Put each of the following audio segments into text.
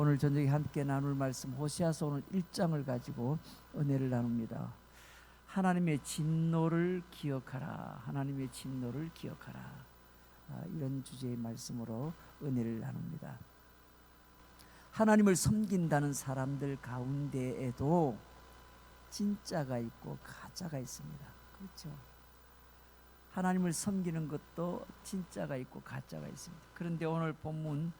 오늘 저녁에 함께 나눌 말씀 호세아서 오늘 1장을 가지고 은혜를 나눕니다. 하나님의 진노를 기억하라. 하나님의 진노를 기억하라. 이런 주제의 말씀으로 은혜를 나눕니다. 하나님을 섬긴다는 사람들 가운데에도 진짜가 있고 가짜가 있습니다. 그렇죠? 하나님을 섬기는 것도 진짜가 있고 가짜가 있습니다. 그런데 오늘 본문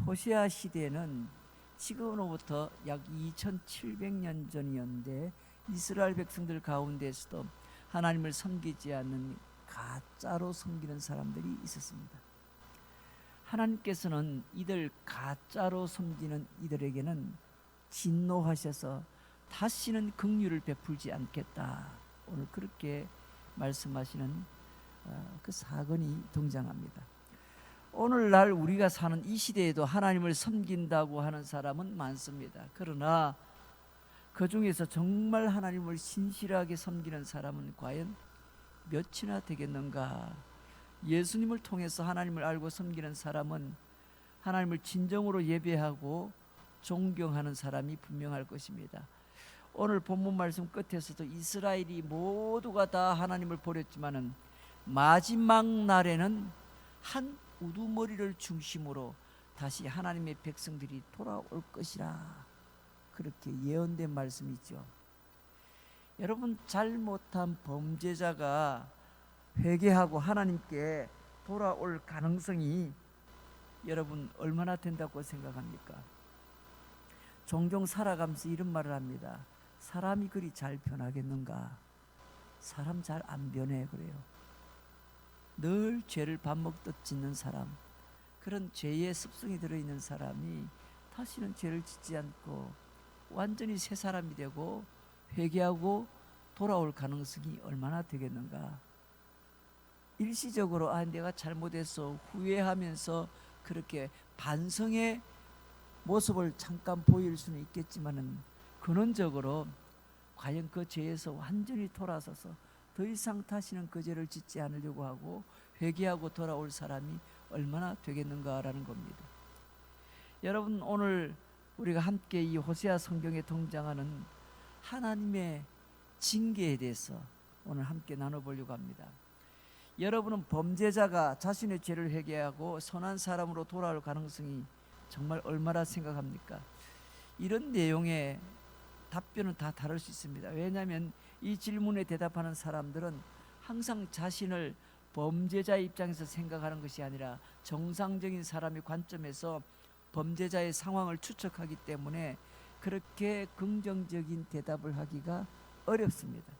호세아 시대에는 지금으로부터 약 2700년 전이었는데 이스라엘 백성들 가운데서도 하나님을 섬기지 않는 가짜로 섬기는 사람들이 있었습니다. 하나님께서는 이들 가짜로 섬기는 이들에게는 진노하셔서 다시는 긍휼을 베풀지 않겠다. 오늘 그렇게 말씀하시는 그 사건이 등장합니다. 오늘날 우리가 사는 이 시대에도 하나님을 섬긴다고 하는 사람은 많습니다. 그러나 그 중에서 정말 하나님을 신실하게 섬기는 사람은 과연 몇이나 되겠는가? 예수님을 통해서 하나님을 알고 섬기는 사람은 하나님을 진정으로 예배하고 존경하는 사람이 분명할 것입니다. 오늘 본문 말씀 끝에서도 이스라엘이 모두가 다 하나님을 버렸지만은 마지막 날에는 한 우두머리를 중심으로 다시 하나님의 백성들이 돌아올 것이라, 그렇게 예언된 말씀이죠. 여러분, 잘못한 범죄자가 회개하고 하나님께 돌아올 가능성이 여러분 얼마나 된다고 생각합니까? 종종 살아가면서 이런 말을 합니다. 사람이 그리 잘 변하겠는가? 사람 잘 안 변해. 그래요. 늘 죄를 밥 먹듯 짓는 사람, 그런 죄의 습성이 들어있는 사람이 다시는 죄를 짓지 않고 완전히 새 사람이 되고 회개하고 돌아올 가능성이 얼마나 되겠는가? 일시적으로 내가 잘못해서 후회하면서 그렇게 반성의 모습을 잠깐 보일 수는 있겠지만은 근원적으로 과연 그 죄에서 완전히 돌아서서 더 이상 다시는 그 죄를 짓지 않으려고 하고 회개하고 돌아올 사람이 얼마나 되겠는가라는 겁니다. 여러분, 오늘 우리가 함께 이 호세아 성경에 등장하는 하나님의 징계에 대해서 오늘 함께 나눠보려고 합니다. 여러분은 범죄자가 자신의 죄를 회개하고 선한 사람으로 돌아올 가능성이 정말 얼마나 생각합니까? 이런 내용의 답변은 다 다를 수 있습니다. 왜냐하면 이 질문에 대답하는 사람들은 항상 자신을 범죄자의 입장에서 생각하는 것이 아니라 정상적인 사람의 관점에서 범죄자의 상황을 추측하기 때문에 그렇게 긍정적인 대답을 하기가 어렵습니다.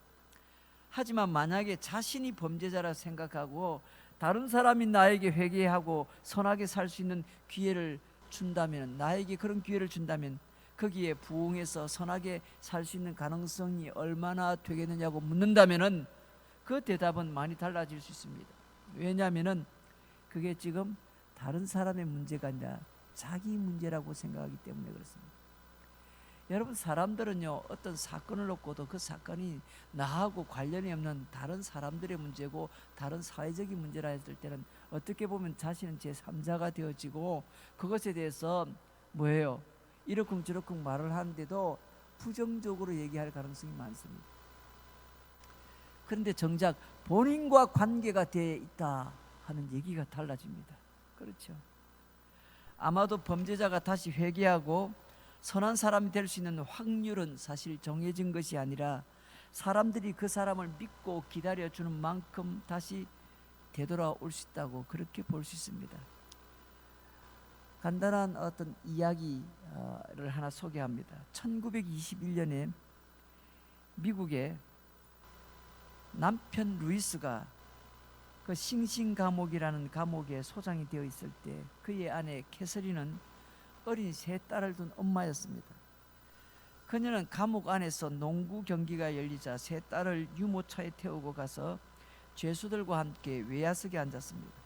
하지만 만약에 자신이 범죄자라 생각하고 다른 사람이 나에게 회개하고 선하게 살 수 있는 기회를 준다면, 나에게 그런 기회를 준다면 거기에 부응해서 선하게 살 수 있는 가능성이 얼마나 되겠느냐고 묻는다면은 그 대답은 많이 달라질 수 있습니다. 왜냐하면은 그게 지금 다른 사람의 문제가 아니라 자기 문제라고 생각하기 때문에 그렇습니다. 여러분, 사람들은요, 어떤 사건을 놓고도 그 사건이 나하고 관련이 없는 다른 사람들의 문제고 다른 사회적인 문제라 했을 때는 어떻게 보면 자신은 제3자가 되어지고 그것에 대해서 뭐예요? 이러쿵저러쿵 말을 하는데도 부정적으로 얘기할 가능성이 많습니다. 그런데 정작 본인과 관계가 돼 있다 하는 얘기가 달라집니다. 그렇죠? 아마도 범죄자가 다시 회개하고 선한 사람이 될 수 있는 확률은 사실 정해진 것이 아니라 사람들이 그 사람을 믿고 기다려주는 만큼 다시 되돌아올 수 있다고 그렇게 볼 수 있습니다. 간단한 어떤 이야기를 하나 소개합니다. 1921년에 미국의 남편 루이스가 그 싱싱 감옥이라는 감옥에 소장이 되어 있을 때 그의 아내 캐서린은 어린 세 딸을 둔 엄마였습니다. 그녀는 감옥 안에서 농구 경기가 열리자 세 딸을 유모차에 태우고 가서 죄수들과 함께 외야석에 앉았습니다.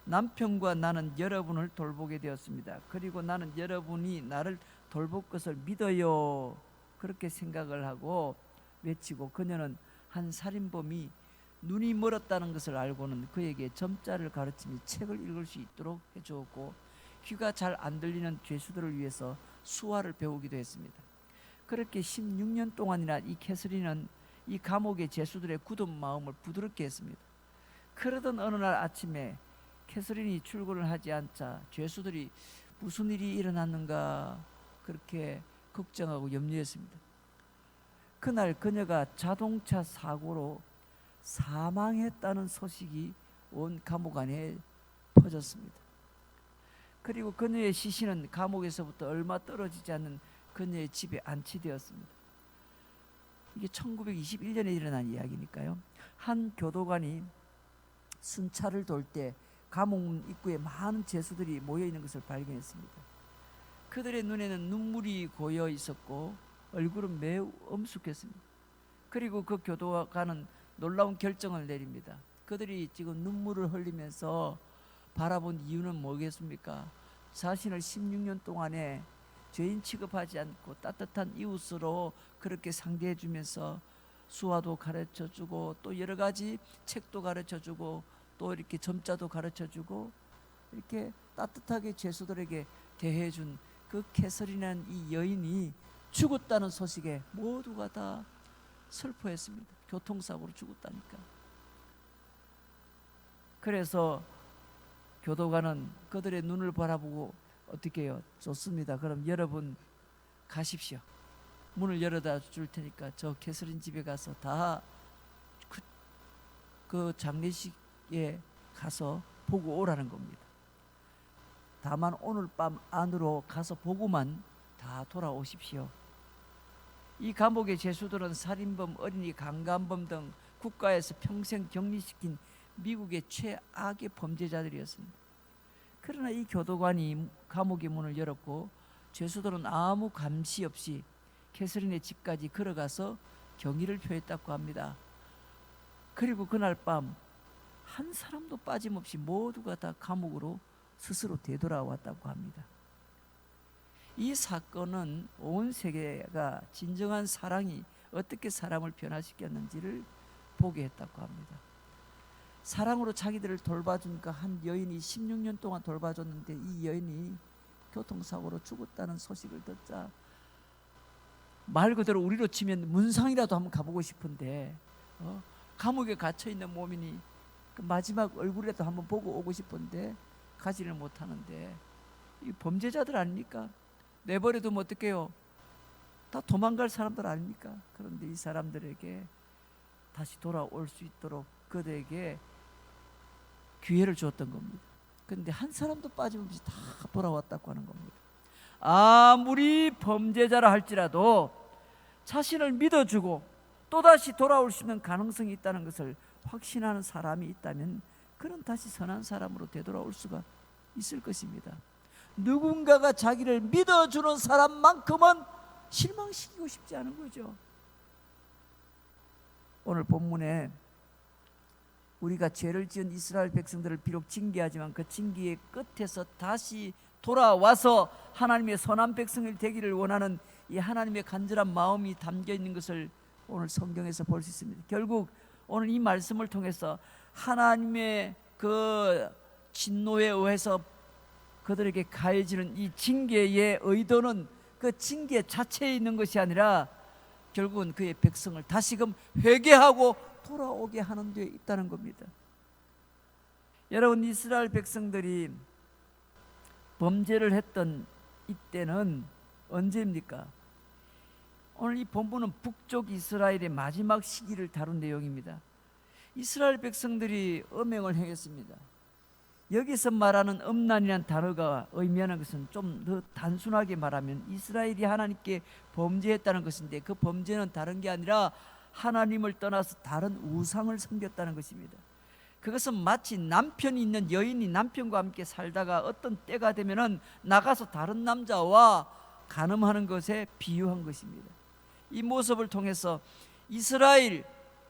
남편과 나는 여러분을 돌보게 되었습니다. 그리고 나는 여러분이 나를 돌볼 것을 믿어요. 그렇게 생각을 하고 외치고, 그녀는 한 살인범이 눈이 멀었다는 것을 알고는 그에게 점자를 가르치며 책을 읽을 수 있도록 해주었고, 귀가 잘 안 들리는 죄수들을 위해서 수화를 배우기도 했습니다. 그렇게 16년 동안이나 이 캐서린은 이 감옥의 죄수들의 굳은 마음을 부드럽게 했습니다. 그러던 어느 날 아침에 캐서린이 출근을 하지 않자 죄수들이 무슨 일이 일어났는가 그렇게 걱정하고 염려했습니다. 그날 그녀가 자동차 사고로 사망했다는 소식이 온 감옥 안에 퍼졌습니다. 그리고 그녀의 시신은 감옥에서부터 얼마 떨어지지 않는 그녀의 집에 안치되었습니다. 이게 1921년에 일어난 이야기니까요. 한 교도관이 순찰을 돌 때 감옥 입구에 많은 죄수들이 모여 있는 것을 발견했습니다. 그들의 눈에는 눈물이 고여 있었고 얼굴은 매우 엄숙했습니다. 그리고 그 교도관은 놀라운 결정을 내립니다. 그들이 지금 눈물을 흘리면서 바라본 이유는 뭐겠습니까? 자신을 16년 동안에 죄인 취급하지 않고 따뜻한 이웃으로 그렇게 상대해 주면서 수화도 가르쳐 주고 또 여러 가지 책도 가르쳐 주고 또 이렇게 점자도 가르쳐 주고 이렇게 따뜻하게 죄수들에게 대해 준 그 캐서린이라는 이 여인이 죽었다는 소식에 모두가 다 슬퍼했습니다. 교통사고로 죽었다니까. 그래서 교도관은 그들의 눈을 바라보고 어떻게 해요? 좋습니다. 그럼 여러분 가십시오. 문을 열어다 줄 테니까 저 캐서린 집에 가서 다 그 장례식에 가서 보고 오라는 겁니다. 다만 오늘 밤 안으로 가서 보고만 다 돌아오십시오. 이 감옥의 죄수들은 살인범, 어린이 강간범 등 국가에서 평생 격리시킨 미국의 최악의 범죄자들이었습니다. 그러나 이 교도관이 감옥의 문을 열었고 죄수들은 아무 감시 없이 캐서린의 집까지 걸어가서 경의를 표했다고 합니다. 그리고 그날 밤 한 사람도 빠짐없이 모두가 다 감옥으로 스스로 되돌아왔다고 합니다. 이 사건은 온 세계가 진정한 사랑이 어떻게 사람을 변화시켰는지를 보게 했다고 합니다. 사랑으로 자기들을 돌봐준 그 한 여인이 16년 동안 돌봐줬는데 이 여인이 교통사고로 죽었다는 소식을 듣자 말 그대로 우리로 치면 문상이라도 한번 가보고 싶은데 감옥에 갇혀있는 몸이니 그 마지막 얼굴이라도 한번 보고 오고 싶은데 가지를 못하는데 이 범죄자들 아닙니까? 내버려두면 어떡해요? 다 도망갈 사람들 아닙니까? 그런데 이 사람들에게 다시 돌아올 수 있도록 그들에게 기회를 주었던 겁니다. 그런데 한 사람도 빠짐없이 다 돌아왔다고 하는 겁니다. 아무리 범죄자라 할지라도 자신을 믿어주고 또다시 돌아올 수 있는 가능성이 있다는 것을 확신하는 사람이 있다면 그는 다시 선한 사람으로 되돌아올 수가 있을 것입니다. 누군가가 자기를 믿어주는 사람만큼은 실망시키고 싶지 않은 거죠. 오늘 본문에 우리가 죄를 지은 이스라엘 백성들을 비록 징계하지만 그 징계의 끝에서 다시 돌아와서 하나님의 선한 백성이 되기를 원하는 이 하나님의 간절한 마음이 담겨 있는 것을 오늘 성경에서 볼 수 있습니다. 결국 오늘 이 말씀을 통해서 하나님의 그 진노에 의해서 그들에게 가해지는 이 징계의 의도는 그 징계 자체에 있는 것이 아니라 결국은 그의 백성을 다시금 회개하고 돌아오게 하는 데 있다는 겁니다. 여러분, 이스라엘 백성들이 범죄를 했던 이때는 언제입니까? 오늘 이 본문은 북쪽 이스라엘의 마지막 시기를 다룬 내용입니다. 이스라엘 백성들이 음행을 행했습니다. 여기서 말하는 음란이라는 단어가 의미하는 것은 좀 더 단순하게 말하면 이스라엘이 하나님께 범죄했다는 것인데 그 범죄는 다른 게 아니라 하나님을 떠나서 다른 우상을 섬겼다는 것입니다. 그것은 마치 남편이 있는 여인이 남편과 함께 살다가 어떤 때가 되면은 나가서 다른 남자와 간음하는 것에 비유한 것입니다. 이 모습을 통해서 이스라엘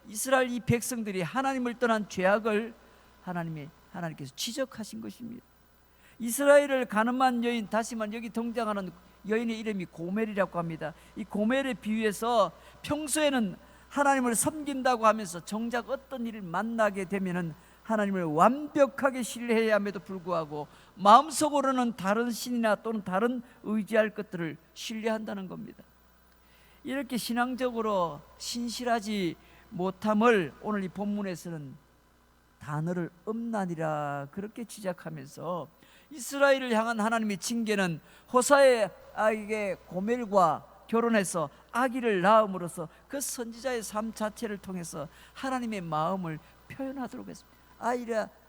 이 백성들이 하나님을 떠난 죄악을 하나님께서 지적하신 것입니다. 이스라엘을 간음한 여인, 다시 말해 여기 등장하는 여인의 이름이 고멜이라고 합니다. 이 고멜에 비유해서 평소에는 하나님을 섬긴다고 하면서 정작 어떤 일을 만나게 되면은 하나님을 완벽하게 신뢰해야 함에도 불구하고 마음속으로는 다른 신이나 또는 다른 의지할 것들을 신뢰한다는 겁니다. 이렇게 신앙적으로 신실하지 못함을 오늘 이 본문에서는 단어를 음란이라 그렇게 지적하면서 이스라엘을 향한 하나님의 징계는 호사의 아이에게 고멜과 결혼해서 아기를 낳음으로써 그 선지자의 삶 자체를 통해서 하나님의 마음을 표현하도록 했습니다.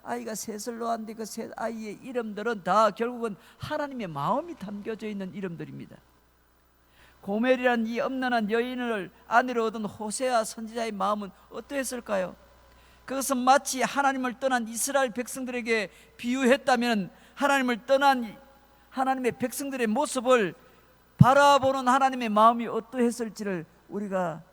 아이가 셋을 낳았는데 그 셋 아이의 이름들은 다 결국은 하나님의 마음이 담겨져 있는 이름들입니다. 고멜이란 이 음란한 여인을 아내로 얻은 호세아 선지자의 마음은 어떠했을까요? 그것은 마치 하나님을 떠난 이스라엘 백성들에게 비유했다면 하나님을 떠난 하나님의 백성들의 모습을 바라보는 하나님의 마음이 어떠했을지를 우리가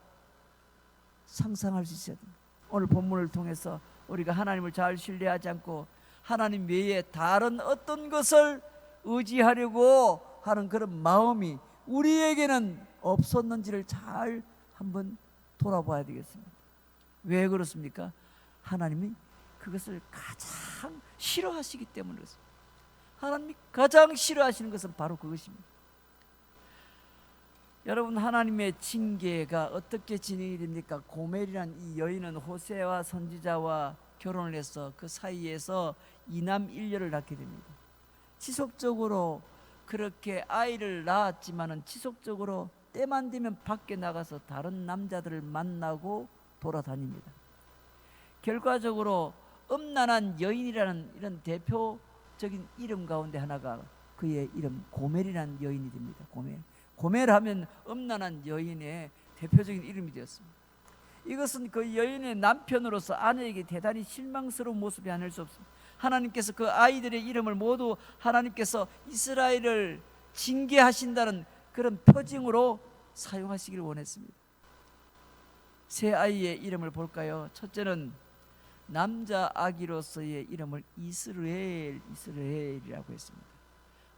상상할 수 있어야 됩니다. 오늘 본문을 통해서 우리가 하나님을 잘 신뢰하지 않고 하나님 외에 다른 어떤 것을 의지하려고 하는 그런 마음이 우리에게는 없었는지를 잘 한번 돌아봐야 되겠습니다. 왜 그렇습니까? 하나님이 그것을 가장 싫어하시기 때문에 그렇습니다. 하나님이 가장 싫어하시는 것은 바로 그것입니다. 여러분, 하나님의 징계가 어떻게 진행이 됩니까? 고멜이란 이 여인은 호세와 선지자와 결혼을 해서 그 사이에서 이남 일녀를 낳게 됩니다. 지속적으로 그렇게 아이를 낳았지만은 지속적으로 때만 되면 밖에 나가서 다른 남자들을 만나고 돌아다닙니다. 결과적으로 음란한 여인이라는 이런 대표적인 이름 가운데 하나가 그의 이름 고멜이라는 여인이 됩니다. 고멜하면 음란한 여인의 대표적인 이름이 되었습니다. 이것은 그 여인의 남편으로서 아내에게 대단히 실망스러운 모습이 아닐 수 없습니다. 하나님께서 그 아이들의 이름을 모두 하나님께서 이스라엘을 징계하신다는 그런 표징으로 사용하시기를 원했습니다. 세 아이의 이름을 볼까요? 첫째는 남자 아기로서의 이름을 이스라엘이라고 했습니다.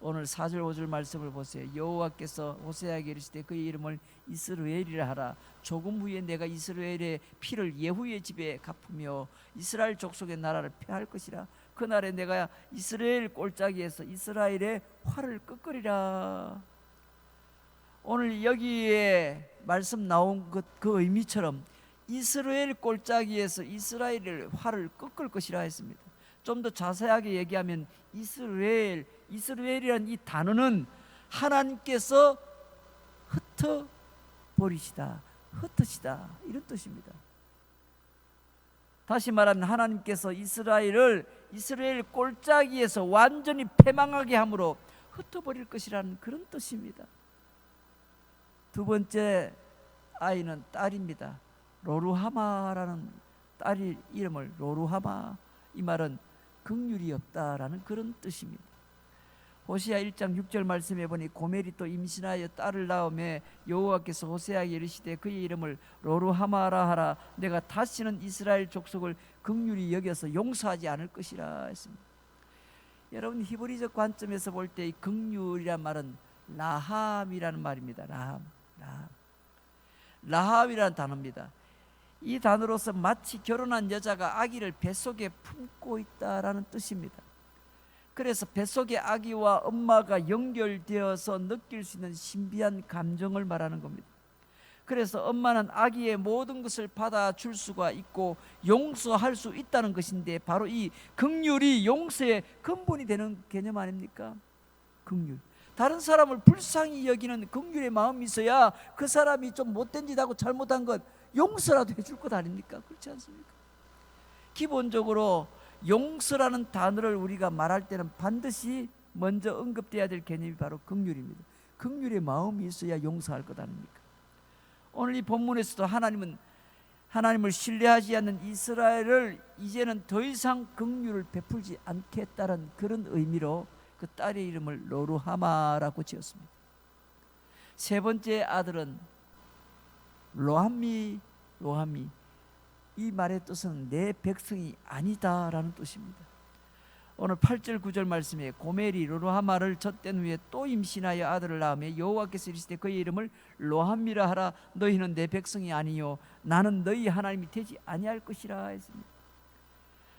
오늘 4절 5절 말씀을 보세요. 여호와께서 호세아에게 이르시되 그의 이름을 이스라엘이라 하라. 조금 후에 내가 이스라엘의 피를 예후의 집에 갚으며 이스라엘 족속의 나라를 폐할 것이라. 그날에 내가 이스라엘 골짜기에서 이스라엘의 활을 꺾으리라. 오늘 여기에 말씀 나온 그 의미처럼 이스라엘 골짜기에서 이스라엘의 활을 꺾을 것이라 했습니다. 좀 더 자세하게 얘기하면 이스라엘이라는 이 단어는 하나님께서 흩으시다 이런 뜻입니다. 다시 말하면 하나님께서 이스라엘 골짜기에서 완전히 패망하게 함으로 흩어버릴 것이라는 그런 뜻입니다. 두 번째 아이는 딸입니다. 로루하마라는 딸의 이름을 로루하마, 이 말은 긍휼이 없다라는 그런 뜻입니다. 호세아 1장 6절 말씀해 보니 고멜이 또 임신하여 딸을 낳음에 여호와께서 호세아에게 이르시되 그의 이름을 로루하마라 하라. 내가 다시는 이스라엘 족속을 긍휼히 여겨서 용서하지 않을 것이라 했습니다. 여러분, 히브리적 관점에서 볼 때 이 긍휼이란 말은 라함이라는 말입니다. 라함이라는 단어입니다. 이 단어로서 마치 결혼한 여자가 아기를 뱃속에 품고 있다라는 뜻입니다. 그래서 뱃속의 아기와 엄마가 연결되어서 느낄 수 있는 신비한 감정을 말하는 겁니다. 그래서 엄마는 아기의 모든 것을 받아줄 수가 있고 용서할 수 있다는 것인데, 바로 이 긍휼이 용서의 근본이 되는 개념 아닙니까? 긍휼. 다른 사람을 불쌍히 여기는 긍휼의 마음이 있어야 그 사람이 좀 못된 짓 하고 잘못한 것 용서라도 해줄 것 아닙니까? 그렇지 않습니까? 기본적으로 용서라는 단어를 우리가 말할 때는 반드시 먼저 언급돼야 될 개념이 바로 긍휼입니다. 긍휼의 마음이 있어야 용서할 것 아닙니까? 오늘 이 본문에서도 하나님을 신뢰하지 않는 이스라엘을 이제는 더 이상 긍휼을 베풀지 않겠다는 그런 의미로 그 딸의 이름을 로루하마라고 지었습니다. 세 번째 아들은 로함미. 이 말의 뜻은 내 백성이 아니다라는 뜻입니다. 오늘 8절 9절 말씀에 고멜이 로루하마를 젖된 후에 또 임신하여 아들을 낳으며 여호와께서 이르시되 그의 이름을 로함미라 하라. 너희는 내 백성이 아니요 나는 너희 하나님이 되지 아니할 것이라 했습니다.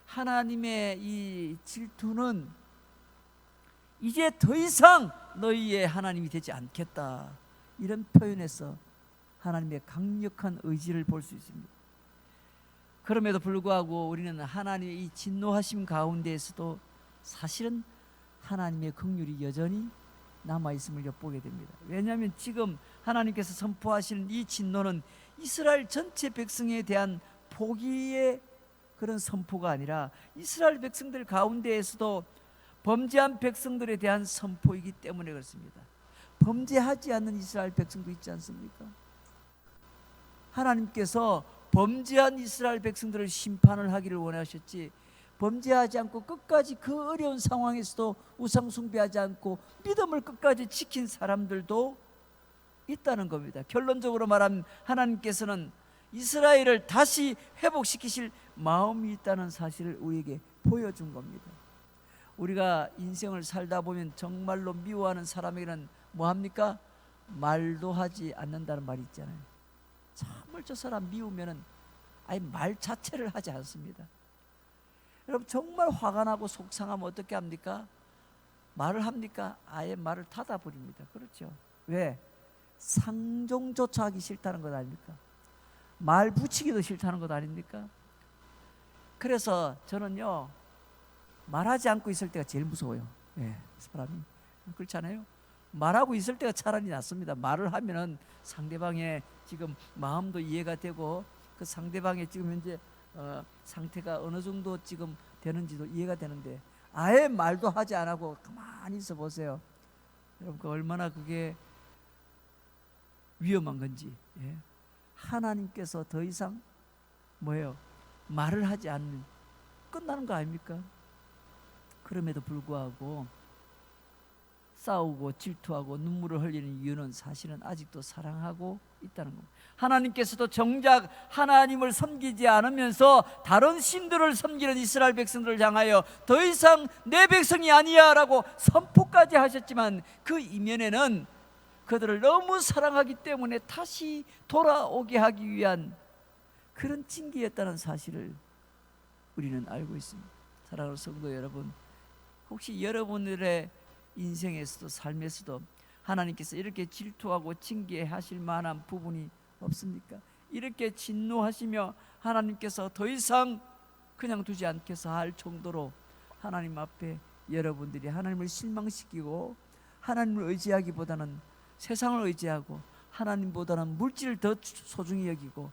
하나님의 이 질투는 이제 더 이상 너희의 하나님이 되지 않겠다. 이런 표현에서 하나님의 강력한 의지를 볼 수 있습니다. 그럼에도 불구하고 우리는 하나님의 이 진노하심 가운데에서도 사실은 하나님의 긍휼이 여전히 남아있음을 엿보게 됩니다. 왜냐하면 지금 하나님께서 선포하시는 이 진노는 이스라엘 전체 백성에 대한 포기의 그런 선포가 아니라 이스라엘 백성들 가운데에서도 범죄한 백성들에 대한 선포이기 때문에 그렇습니다. 범죄하지 않는 이스라엘 백성도 있지 않습니까? 하나님께서 범죄한 이스라엘 백성들을 심판을 하기를 원하셨지, 범죄하지 않고 끝까지 그 어려운 상황에서도 우상 숭배하지 않고 믿음을 끝까지 지킨 사람들도 있다는 겁니다. 결론적으로 말하면 하나님께서는 이스라엘을 다시 회복시키실 마음이 있다는 사실을 우리에게 보여준 겁니다. 우리가 인생을 살다 보면 정말로 미워하는 사람에게는 뭐합니까? 말도 하지 않는다는 말이 있잖아요. 정말 저 사람 미우면은 아예 말 자체를 하지 않습니다. 여러분, 정말 화가 나고 속상하면 어떻게 합니까? 말을 합니까? 아예 말을 닫아버립니다. 그렇죠? 왜? 상종조차 하기 싫다는 것 아닙니까? 말 붙이기도 싫다는 것 아닙니까? 그래서 저는요, 말하지 않고 있을 때가 제일 무서워요. 예, 사람이. 그렇잖아요? 말하고 있을 때가 차라리 낫습니다. 말을 하면은 상대방의 지금 마음도 이해가 되고 그 상대방의 지금 현재 상태가 어느 정도 지금 되는지도 이해가 되는데, 아예 말도 하지 않고 가만히 있어 보세요. 여러분, 그 얼마나 그게 위험한 건지. 예. 하나님께서 더 이상 뭐예요? 말을 하지 않는, 끝나는 거 아닙니까? 그럼에도 불구하고 싸우고 질투하고 눈물을 흘리는 이유는 사실은 아직도 사랑하고 있다는 겁니다. 하나님께서도 정작 하나님을 섬기지 않으면서 다른 신들을 섬기는 이스라엘 백성들을 향하여 더 이상 내 백성이 아니야 라고 선포까지 하셨지만, 그 이면에는 그들을 너무 사랑하기 때문에 다시 돌아오게 하기 위한 그런 징계였다는 사실을 우리는 알고 있습니다. 사랑하는 성도 여러분, 혹시 여러분들의 인생에서도 삶에서도 하나님께서 이렇게 질투하고 징계하실 만한 부분이 없습니까? 이렇게 진노하시며 하나님께서 더 이상 그냥 두지 않겠어 할 정도로 하나님 앞에 여러분들이 하나님을 실망시키고 하나님을 의지하기보다는 세상을 의지하고 하나님보다는 물질을 더 소중히 여기고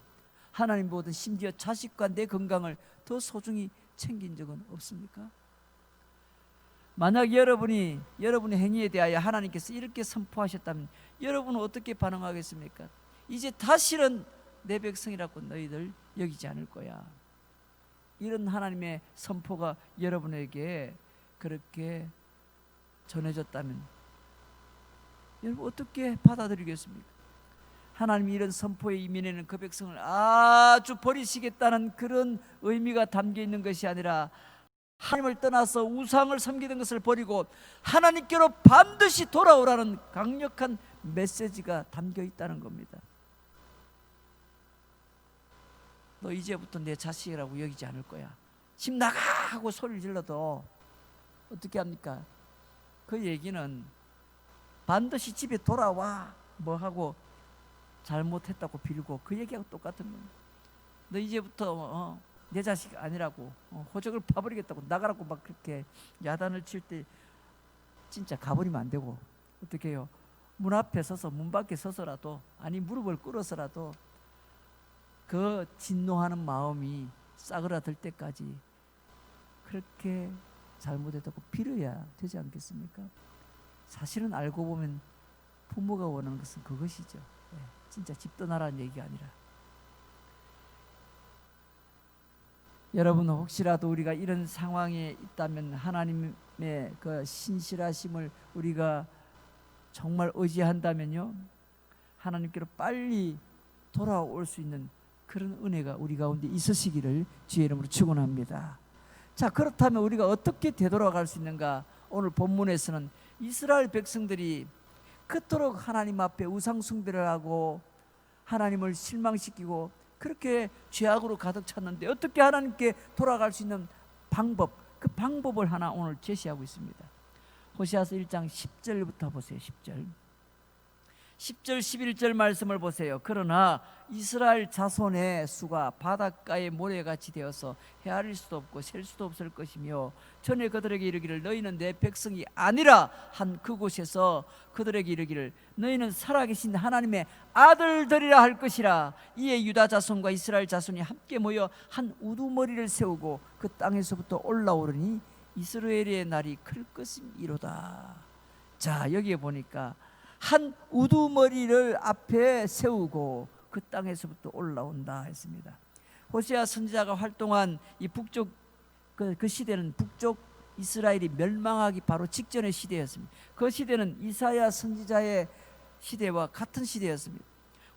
하나님보다 심지어 자식과 내 건강을 더 소중히 챙긴 적은 없습니까? 만약 여러분의 행위에 대하여 하나님께서 이렇게 선포하셨다면 여러분은 어떻게 반응하겠습니까? 이제 다시는 내 백성이라고 너희들 여기지 않을 거야. 이런 하나님의 선포가 여러분에게 그렇게 전해졌다면 여러분 어떻게 받아들이겠습니까? 하나님이 이런 선포의 이면에는 그 백성을 아주 버리시겠다는 그런 의미가 담겨 있는 것이 아니라 하나님을 떠나서 우상을 섬기는 것을 버리고 하나님께로 반드시 돌아오라는 강력한 메시지가 담겨 있다는 겁니다. 너 이제부터 내 자식이라고 여기지 않을 거야. 집 나가 하고 소리를 질러도 어떻게 합니까? 그 얘기는 반드시 집에 돌아와 뭐 하고 잘못했다고 빌고 그 얘기하고 똑같은 겁니다. 너 이제부터 내 자식 아니라고 호적을 파버리겠다고 나가라고 막 그렇게 야단을 칠 때 진짜 가버리면 안 되고 어떻게 해요? 문 앞에 서서 문 밖에 서서라도 아니 무릎을 꿇어서라도 그 진노하는 마음이 싸그라들 때까지 그렇게 잘못했다고 빌어야 되지 않겠습니까? 사실은 알고 보면 부모가 원하는 것은 그것이죠. 진짜 집 떠나라는 얘기가 아니라. 여러분, 혹시라도 우리가 이런 상황에 있다면 하나님의 그 신실하심을 우리가 정말 의지한다면요, 하나님께로 빨리 돌아올 수 있는 그런 은혜가 우리 가운데 있으시기를 주의 이름으로 축원합니다. 자, 그렇다면 우리가 어떻게 되돌아갈 수 있는가? 오늘 본문에서는 이스라엘 백성들이 그토록 하나님 앞에 우상 숭배를 하고 하나님을 실망시키고 그렇게 죄악으로 가득 찼는데 어떻게 하나님께 돌아갈 수 있는 방법, 그 방법을 하나 오늘 제시하고 있습니다. 호세아서 1장 10절부터 보세요. 10절 11절 말씀을 보세요. 그러나 이스라엘 자손의 수가 바닷가의 모래같이 되어서 헤아릴 수도 없고 셀 수도 없을 것이며 전에 그들에게 이르기를 너희는 내 백성이 아니라 한 그곳에서 그들에게 이르기를 너희는 살아계신 하나님의 아들들이라 할 것이라. 이에 유다 자손과 이스라엘 자손이 함께 모여 한 우두머리를 세우고 그 땅에서부터 올라오르니 이스라엘의 날이 클 것이로다. 자, 여기에 보니까 한 우두머리를 앞에 세우고 그 땅에서부터 올라온다 했습니다. 호세아 선지자가 활동한 이 북쪽 그 시대는 북쪽 이스라엘이 멸망하기 바로 직전의 시대였습니다. 그 시대는 이사야 선지자의 시대와 같은 시대였습니다.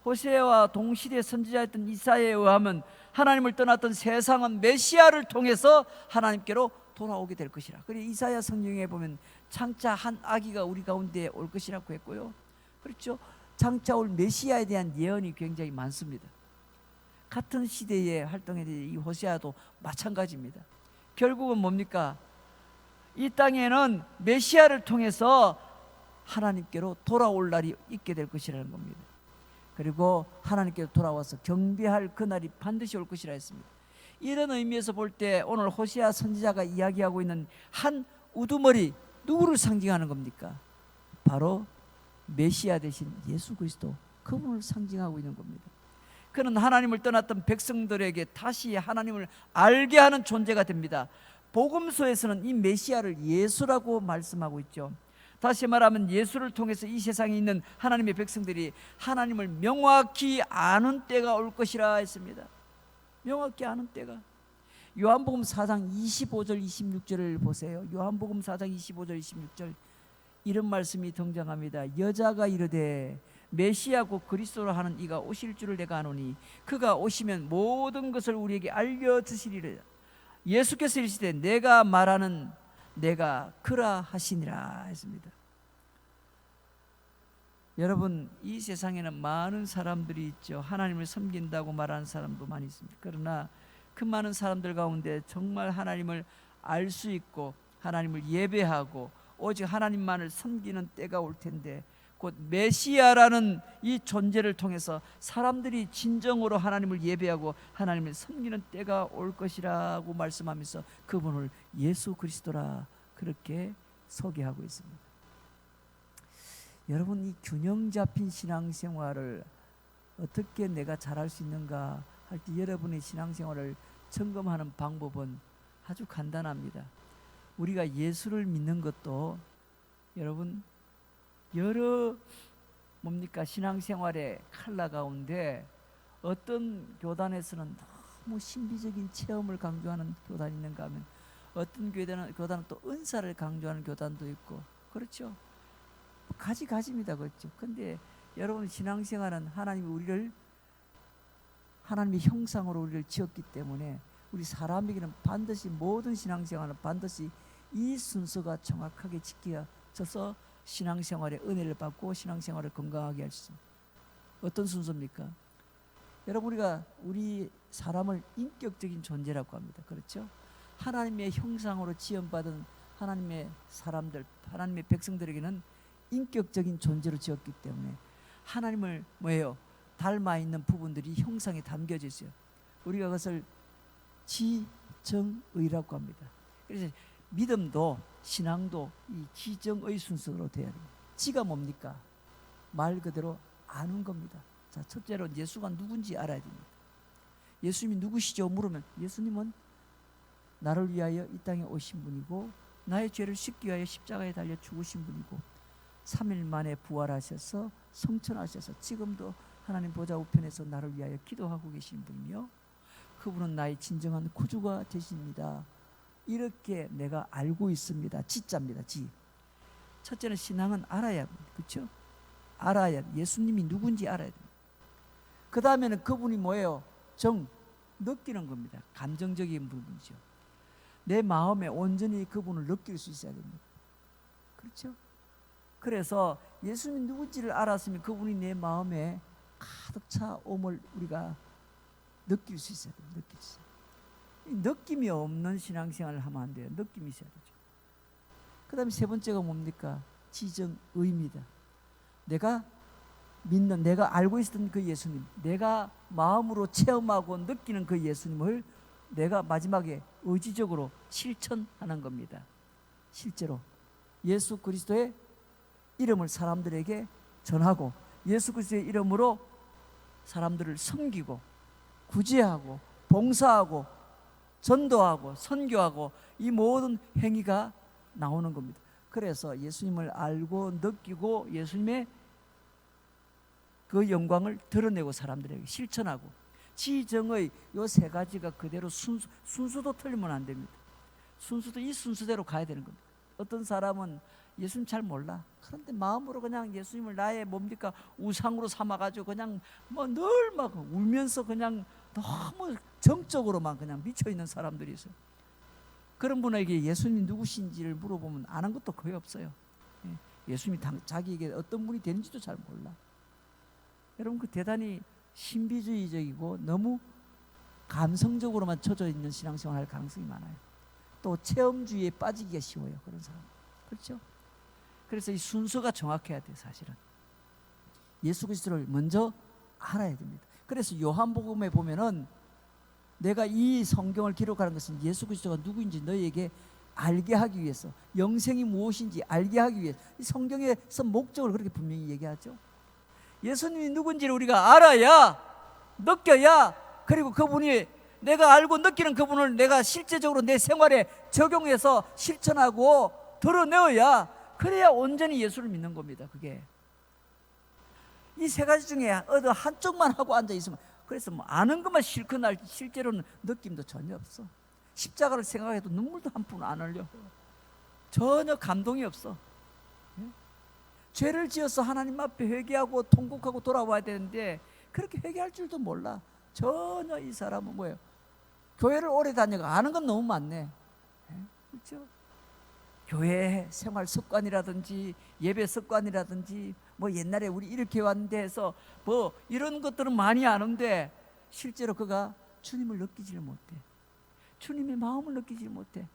호세아와 동시대 선지자였던 이사야에 의하면 하나님을 떠났던 세상은 메시아를 통해서 하나님께로 돌아오게 될 것이라. 그리고 이사야 성경에 보면 장차 한 아기가 우리 가운데 올 것이라고 했고요. 그렇죠? 장차 올 메시아에 대한 예언이 굉장히 많습니다. 같은 시대에 활동했던 이 호세아도 마찬가지입니다. 결국은 뭡니까? 이 땅에는 메시아를 통해서 하나님께로 돌아올 날이 있게 될 것이라는 겁니다. 그리고 하나님께로 돌아와서 경배할 그날이 반드시 올 것이라 했습니다. 이런 의미에서 볼 때 오늘 호세아 선지자가 이야기하고 있는 한 우두머리, 누구를 상징하는 겁니까? 바로 메시아 되신 예수 그리스도, 그분을 상징하고 있는 겁니다. 그는 하나님을 떠났던 백성들에게 다시 하나님을 알게 하는 존재가 됩니다. 복음서에서는 이 메시아를 예수라고 말씀하고 있죠. 다시 말하면 예수를 통해서 이 세상에 있는 하나님의 백성들이 하나님을 명확히 아는 때가 올 것이라 했습니다. 명확히 아는 때가. 요한복음 4장 25절 26절을 보세요. 요한복음 4장 25절 26절 이런 말씀이 등장합니다. 여자가 이르되 메시아 곧 그리스도라 하는 이가 오실 줄을 내가 아노니 그가 오시면 모든 것을 우리에게 알려주시리라. 예수께서 이르시되 내가 말하는 내가 그라 하시니라 했습니다. 여러분, 이 세상에는 많은 사람들이 있죠. 하나님을 섬긴다고 말하는 사람도 많이 있습니다. 그러나 그 많은 사람들 가운데 정말 하나님을 알 수 있고 하나님을 예배하고 오직 하나님만을 섬기는 때가 올 텐데, 곧 메시아라는 이 존재를 통해서 사람들이 진정으로 하나님을 예배하고 하나님을 섬기는 때가 올 것이라고 말씀하면서 그분을 예수 그리스도라 그렇게 소개하고 있습니다. 여러분, 이 균형 잡힌 신앙생활을 어떻게 내가 잘할 수 있는가 할 때 여러분의 신앙생활을 점검하는 방법은 아주 간단합니다. 우리가 예수를 믿는 것도 여러분 여러 신앙생활의 칼라 가운데 어떤 교단에서는 너무 신비적인 체험을 강조하는 교단이 있는가 하면 어떤 교단은 또 은사를 강조하는 교단도 있고, 그렇죠? 가지입니다. 그렇죠? 근데 여러분, 신앙생활은 하나님이 우리를 하나님의 형상으로 우리를 지었기 때문에 우리 사람에게는 반드시 모든 신앙생활은 반드시 이 순서가 정확하게 지켜져서 신앙생활의 은혜를 받고 신앙생활을 건강하게 할 수 있습니다. 어떤 순서입니까? 여러분, 우리 사람을 인격적인 존재라고 합니다. 그렇죠? 하나님의 형상으로 지음받은 하나님의 사람들, 하나님의 백성들에게는 인격적인 존재로 지었기 때문에 하나님을 닮아 있는 부분들이 형상에 담겨져 있어요. 우리가 그것을 지정의라고 합니다. 그래서 믿음도 신앙도 이 지정의 순서로 되어야 됩니다. 지가 뭡니까? 말 그대로 아는 겁니다. 자, 첫째로 예수가 누군지 알아야 됩니다. 예수님이 누구시죠? 물으면 예수님은 나를 위하여 이 땅에 오신 분이고 나의 죄를 씻기 위하여 십자가에 달려 죽으신 분이고 3일 만에 부활하셔서 성천하셔서 지금도 하나님 보좌 우편에서 나를 위하여 기도하고 계신 분이며 그분은 나의 진정한 구주가 되십니다. 이렇게 내가 알고 있습니다. 지자입니다. 지. 첫째는 신앙은 알아야 합니다. 그렇죠? 알아야 예수님이 누군지 알아야 됩니다. 그 다음에는 그분이 뭐예요? 느끼는 겁니다. 감정적인 부분이죠. 내 마음에 온전히 그분을 느낄 수 있어야 됩니다. 그렇죠? 그래서 예수님 누군지를 알았으면 그분이 내 마음에 가득 차 옴을 우리가 느낄 수 있어야 돼요. 느낄 수 있어요. 느낌이 없는 신앙생활을 하면 안 돼요. 느낌이 있어야 되죠. 그 다음에 세 번째가 뭡니까? 지정의입니다. 내가 믿는, 내가 알고 있었던 그 예수님, 내가 마음으로 체험하고 느끼는 그 예수님을 내가 마지막에 의지적으로 실천하는 겁니다. 실제로 예수 그리스도의 이름을 사람들에게 전하고 예수 그리스도의 이름으로 사람들을 섬기고 구제하고 봉사하고 전도하고 선교하고 이 모든 행위가 나오는 겁니다. 그래서 예수님을 알고 느끼고 예수님의 그 영광을 드러내고 사람들에게 실천하고 지정의 요 세 가지가 그대로 순수도 틀리면 안 됩니다. 순수도 이 순수대로 가야 되는 겁니다. 어떤 사람은 예수님 잘 몰라. 그런데 마음으로 그냥 예수님을 나의 뭡니까 우상으로 삼아가지고 그냥 뭐 늘 막 울면서 그냥 너무 정적으로만 그냥 미쳐 있는 사람들이 있어요. 그런 분에게 예수님이 누구신지를 물어보면 아는 것도 거의 없어요. 예수님이 자기에게 어떤 분이 되는지도 잘 몰라. 여러분 그 대단히 신비주의적이고 너무 감성적으로만 쳐져 있는 신앙생활을 할 가능성이 많아요. 또 체험주의에 빠지기가 쉬워요. 그런 사람. 그렇죠? 그래서 이 순서가 정확해야 돼요. 사실은 예수 그리스도를 먼저 알아야 됩니다. 그래서 요한복음에 보면은 내가 이 성경을 기록하는 것은 예수 그리스도가 누구인지 너희에게 알게 하기 위해서, 영생이 무엇인지 알게 하기 위해서, 이 성경에서 목적을 그렇게 분명히 얘기하죠. 예수님이 누군지를 우리가 알아야, 느껴야, 그리고 그분이 내가 알고 느끼는 그분을 내가 실제적으로 내 생활에 적용해서 실천하고 드러내어야, 그래야 온전히 예수를 믿는 겁니다. 그게 이 세 가지 중에 어느 한쪽만 하고 앉아 있으면, 그래서 뭐 아는 것만 실컷 알지 실제로는 느낌도 전혀 없어. 십자가를 생각해도 눈물도 한 푼 안 흘려. 전혀 감동이 없어. 죄를 지어서 하나님 앞에 회개하고 통곡하고 돌아와야 되는데 그렇게 회개할 줄도 몰라. 전혀 이 사람은 뭐예요? 교회를 오래 다니고 아는 건 너무 많네. 그렇죠? 교회 생활 습관이라든지 예배 습관이라든지 뭐 옛날에 우리 이렇게 왔는데 해서 뭐 이런 것들은 많이 아는데 실제로 그가 주님을 느끼지를 못해. 주님의 마음을 느끼지 못해.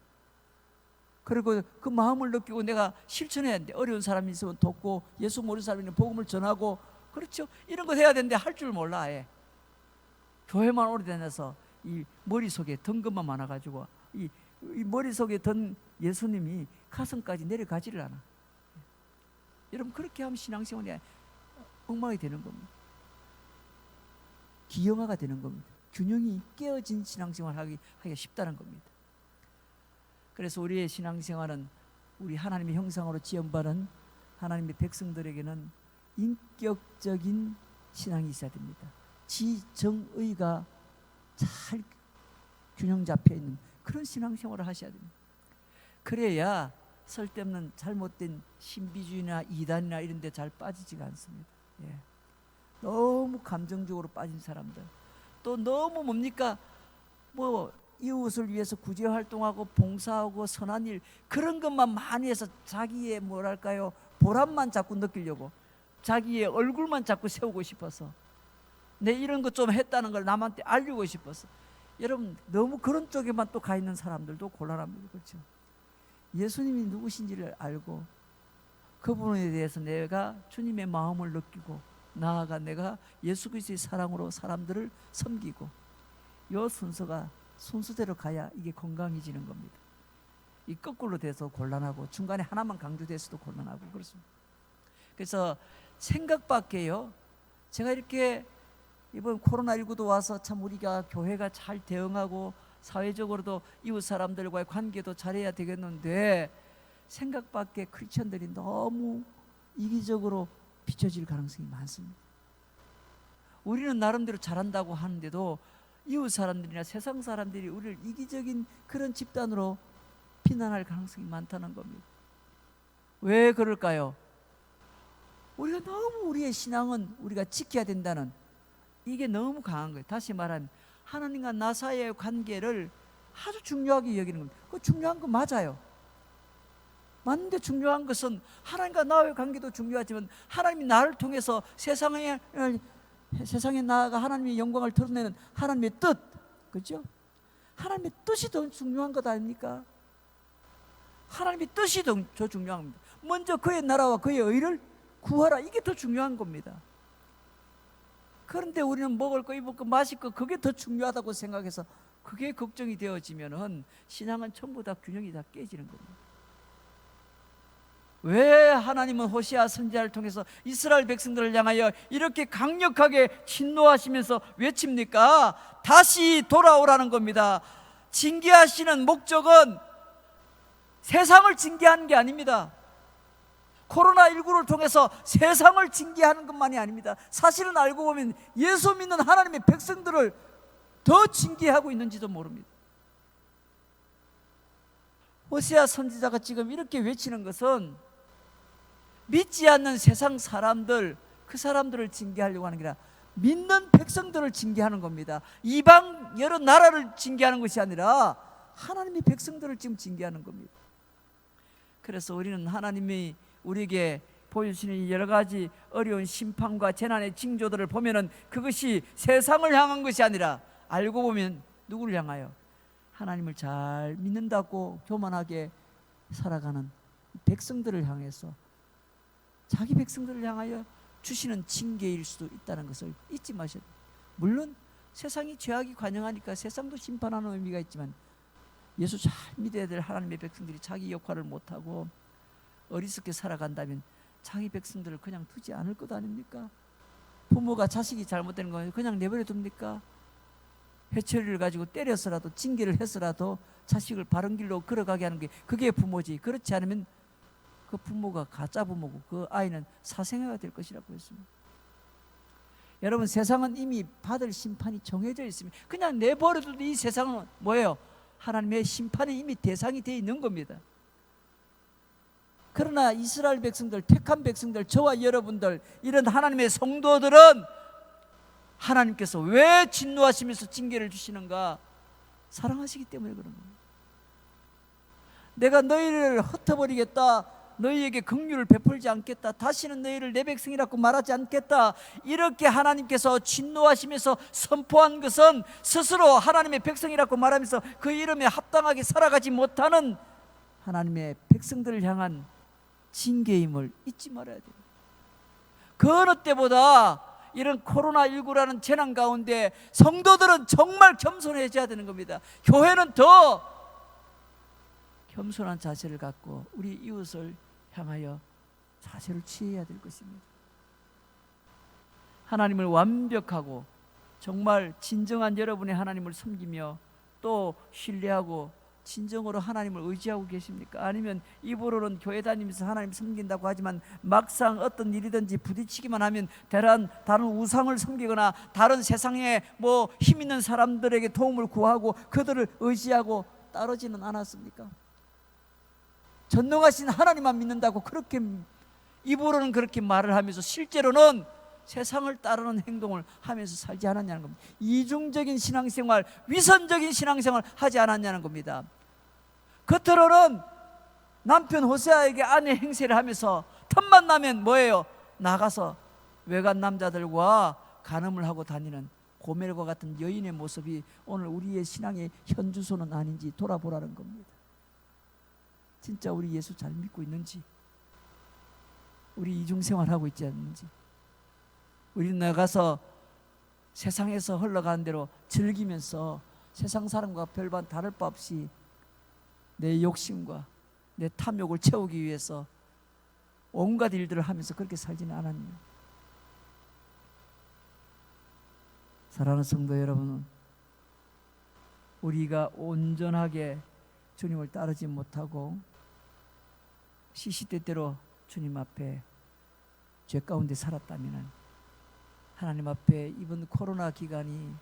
그리고 그 마음을 느끼고 내가 실천해야 되는데, 어려운 사람이 있으면 돕고 예수 모르는 사람이 있으면 복음을 전하고, 그렇죠? 이런 거 해야 되는데 할 줄 몰라. 아예 교회만 오래 다녀서 이 머릿속에 든 것만 많아가지고 이 머릿속에 든 예수님이 가슴까지 내려가지를 않아. 여러분 그렇게 하면 신앙생활이 엉망이 되는 겁니다. 기형아가 되는 겁니다. 균형이 깨어진 신앙생활을 하기가 쉽다는 겁니다. 그래서 우리의 신앙생활은 우리 하나님의 형상으로 지음받은 하나님의 백성들에게는 인격적인 신앙이 있어야 됩니다. 지정의가 잘 균형 잡혀 있는 그런 신앙생활을 하셔야 됩니다. 그래야 쓸데없는 잘못된 신비주의나 이단이나 이런 데 잘 빠지지가 않습니다. 예. 너무 감정적으로 빠진 사람들, 또 너무 뭡니까 뭐 이웃을 위해서 구제 활동하고 봉사하고 선한 일, 그런 것만 많이 해서 자기의 뭐랄까요 보람만 자꾸 느끼려고, 자기의 얼굴만 자꾸 세우고 싶어서, 내 이런 것 좀 했다는 걸 남한테 알리고 싶어서. 여러분 너무 그런 쪽에만 또 가 있는 사람들도 곤란합니다. 그렇죠? 예수님이 누구신지를 알고 그분에 대해서 내가 주님의 마음을 느끼고 나아가 내가 예수 그리스도의 사랑으로 사람들을 섬기고, 이 순서가 순서대로 가야 이게 건강해지는 겁니다. 이 거꾸로 돼서 곤란하고 중간에 하나만 강조돼서도 곤란하고 그렇습니다. 그래서 생각 밖에요, 제가 이렇게 이번 코로나19도 와서 참 우리가 교회가 잘 대응하고 사회적으로도 이웃 사람들과의 관계도 잘해야 되겠는데, 생각 밖에 크리스천들이 너무 이기적으로 비춰질 가능성이 많습니다. 우리는 나름대로 잘한다고 하는데도 이웃 사람들이나 세상 사람들이 우리를 이기적인 그런 집단으로 비난할 가능성이 많다는 겁니다. 왜 그럴까요? 우리가 너무 우리의 신앙은 우리가 지켜야 된다는 이게 너무 강한 거예요. 다시 말하면 하나님과 나 사이의 관계를 아주 중요하게 여기는 겁니다. 그 중요한 거 맞아요. 맞는데 중요한 것은 하나님과 나의 관계도 중요하지만 하나님이 나를 통해서 세상에 나아가 하나님의 영광을 드러내는 하나님의 뜻, 그렇죠? 하나님의 뜻이 더 중요한 것 아닙니까? 하나님의 뜻이 더 중요합니다. 먼저 그의 나라와 그의 의를 구하라. 이게 더 중요한 겁니다. 그런데 우리는 먹을 거, 입을 거, 마실 거 그게 더 중요하다고 생각해서 그게 걱정이 되어지면은 신앙은 전부 다 균형이 다 깨지는 겁니다. 왜 하나님은 호시아 선지자를 통해서 이스라엘 백성들을 향하여 이렇게 강력하게 진노하시면서 외칩니까? 다시 돌아오라는 겁니다. 징계하시는 목적은 세상을 징계하는 게 아닙니다. 코로나19를 통해서 세상을 징계하는 것만이 아닙니다. 사실은 알고 보면 예수 믿는 하나님의 백성들을 더 징계하고 있는지도 모릅니다. 호세아 선지자가 지금 이렇게 외치는 것은 믿지 않는 세상 사람들, 그 사람들을 징계하려고 하는 게 아니라 믿는 백성들을 징계하는 겁니다. 이방 여러 나라를 징계하는 것이 아니라 하나님의 백성들을 지금 징계하는 겁니다. 그래서 우리는 하나님이 우리에게 보여주시는 여러 가지 어려운 심판과 재난의 징조들을 보면은 그것이 세상을 향한 것이 아니라 알고 보면 누구를 향하여? 하나님을 잘 믿는다고 교만하게 살아가는 백성들을 향해서, 자기 백성들을 향하여 주시는 징계일 수도 있다는 것을 잊지 마셔야 돼요. 물론 세상이 죄악이 관영하니까 세상도 심판하는 의미가 있지만 예수 잘 믿어야 될 하나님의 백성들이 자기 역할을 못하고 어리석게 살아간다면 자기 백성들을 그냥 두지 않을 것 아닙니까? 부모가 자식이 잘못되는 거 그냥 내버려 둡니까? 회초리를 가지고 때려서라도 징계를 해서라도 자식을 바른 길로 걸어가게 하는 게 그게 부모지. 그렇지 않으면 그 부모가 가짜 부모고 그 아이는 사생아가 될 것이라고 했습니다. 여러분, 세상은 이미 받을 심판이 정해져 있습니다. 그냥 내버려둬도 이 세상은 뭐예요? 하나님의 심판이 이미 대상이 되어 있는 겁니다. 그러나 이스라엘 백성들, 택한 백성들, 저와 여러분들, 이런 하나님의 성도들은 하나님께서 왜 진노하시면서 징계를 주시는가? 사랑하시기 때문에 그런 겁니다. 내가 너희를 흩어버리겠다, 너희에게 긍휼을 베풀지 않겠다, 다시는 너희를 내 백성이라고 말하지 않겠다, 이렇게 하나님께서 진노하시면서 선포한 것은 스스로 하나님의 백성이라고 말하면서 그 이름에 합당하게 살아가지 못하는 하나님의 백성들을 향한 징계임을 잊지 말아야 돼요. 그 어느 때보다 이런 코로나19라는 재난 가운데 성도들은 정말 겸손해져야 되는 겁니다. 교회는 더 겸손한 자세를 갖고 우리 이웃을 향하여 자세를 취해야 될 것입니다. 하나님을 완벽하고 정말 진정한 여러분의 하나님을 섬기며 또 신뢰하고 진정으로 하나님을 의지하고 계십니까? 아니면 입으로는 교회 다니면서 하나님 섬긴다고 하지만 막상 어떤 일이든지 부딪히기만 하면 다른 우상을 섬기거나 다른 세상에 뭐 힘 있는 사람들에게 도움을 구하고 그들을 의지하고 따르지는 않았습니까? 전능하신 하나님만 믿는다고 그렇게 입으로는 그렇게 말을 하면서 실제로는 세상을 따르는 행동을 하면서 살지 않았냐는 겁니다. 이중적인 신앙생활, 위선적인 신앙생활 하지 않았냐는 겁니다. 겉으로는 남편 호세아에게 아내 행세를 하면서 틈만 나면 뭐예요? 나가서 외간 남자들과 간음을 하고 다니는 고멜과 같은 여인의 모습이 오늘 우리의 신앙의 현주소는 아닌지 돌아보라는 겁니다. 진짜 우리 예수 잘 믿고 있는지, 우리 이중생활하고 있지 않는지, 우리 나가서 세상에서 흘러가는 대로 즐기면서 세상 사람과 별반 다를 바 없이 내 욕심과 내 탐욕을 채우기 위해서 온갖 일들을 하면서 그렇게 살지는 않았냐. 사랑하는 성도 여러분, 우리가 온전하게 주님을 따르지 못하고 시시때때로 주님 앞에 죄 가운데 살았다면 하나님 앞에 이번 코로나 기간이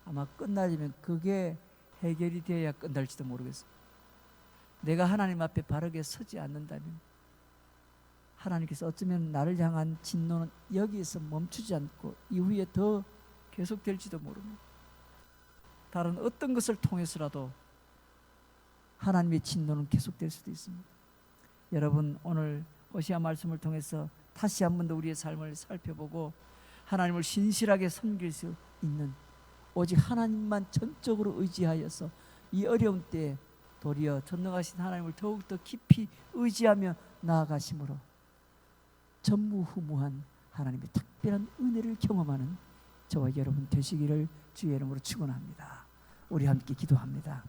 아마 끝나려면 그게 해결이 되어야 끝날지도 모르겠어요. 내가 하나님 앞에 바르게 서지 않는다면 하나님께서 어쩌면 나를 향한 진노는 여기에서 멈추지 않고 이후에 더 계속될지도 모릅니다. 다른 어떤 것을 통해서라도 하나님의 진노는 계속될 수도 있습니다. 여러분, 오늘 호시아 말씀을 통해서 다시 한 번 더 우리의 삶을 살펴보고 하나님을 신실하게 섬길 수 있는 오직 하나님만 전적으로 의지하여서 이 어려운 때에 도리어 전능하신 하나님을 더욱더 깊이 의지하며 나아가심으로 전무후무한 하나님의 특별한 은혜를 경험하는 저와 여러분 되시기를 주의 이름으로 축원합니다. 우리 함께 기도합니다.